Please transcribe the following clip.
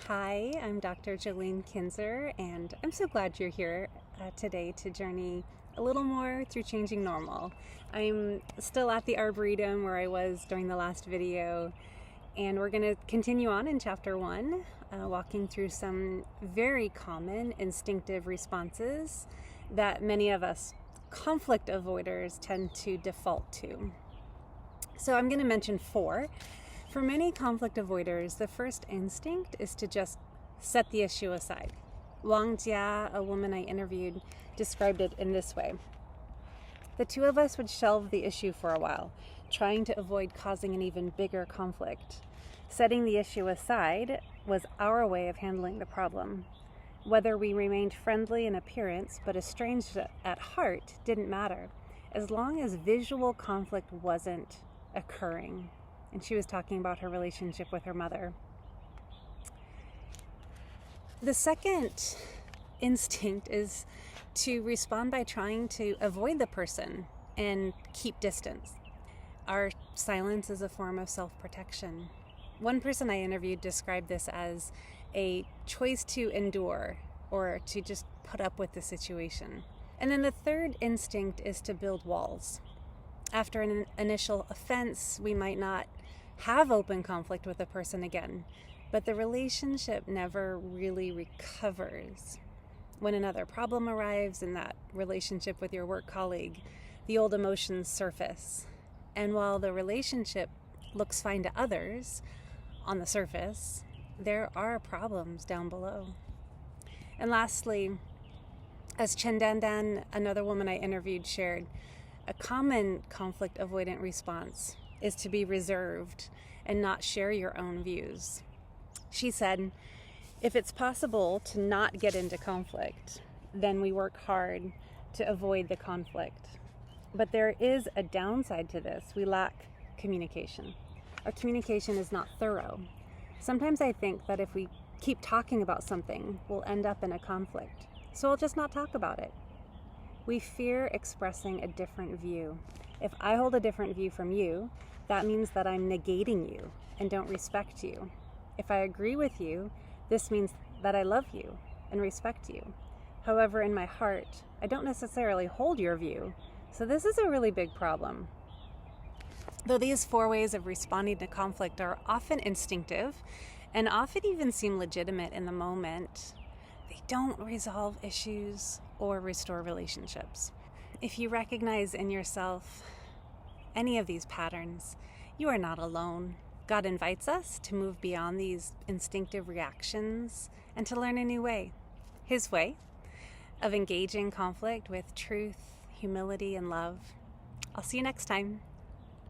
Hi, I'm Dr. Jolene Kinzer, and I'm so glad you're here today to journey a little more through changing normal. I'm still at the Arboretum where I was during the last video, and we're going to continue on in Chapter 1, walking through some very common instinctive responses that many of us conflict avoiders tend to default to. So I'm going to mention 4. For many conflict avoiders, the first instinct is to just set the issue aside. Wang Jia, a woman I interviewed, described it in this way. The two of us would shelve the issue for a while, trying to avoid causing an even bigger conflict. Setting the issue aside was our way of handling the problem. Whether we remained friendly in appearance but estranged at heart didn't matter, as long as visual conflict wasn't occurring. And she was talking about her relationship with her mother. The second instinct is to respond by trying to avoid the person and keep distance. Our silence is a form of self-protection. One person I interviewed described this as a choice to endure or to just put up with the situation. And then the third instinct is to build walls. After an initial offense, we might not have open conflict with a person again, but the relationship never really recovers. When another problem arrives in that relationship with your work colleague, the old emotions surface. And while the relationship looks fine to others on the surface, there are problems down below. And lastly, as Chendandan, another woman I interviewed, shared, a common conflict avoidant response is to be reserved and not share your own views. She said, if it's possible to not get into conflict, then we work hard to avoid the conflict. But there is a downside to this. We lack communication. Our communication is not thorough. Sometimes I think that if we keep talking about something, we'll end up in a conflict. So I'll just not talk about it. We fear expressing a different view. If I hold a different view from you, that means that I'm negating you and don't respect you. If I agree with you, this means that I love you and respect you. However, in my heart, I don't necessarily hold your view, so this is a really big problem. Though these 4 ways of responding to conflict are often instinctive and often even seem legitimate in the moment, they don't resolve issues or restore relationships. If you recognize in yourself any of these patterns, you are not alone. God invites us to move beyond these instinctive reactions and to learn a new way, His way of engaging conflict with truth, humility, and love. I'll see you next time.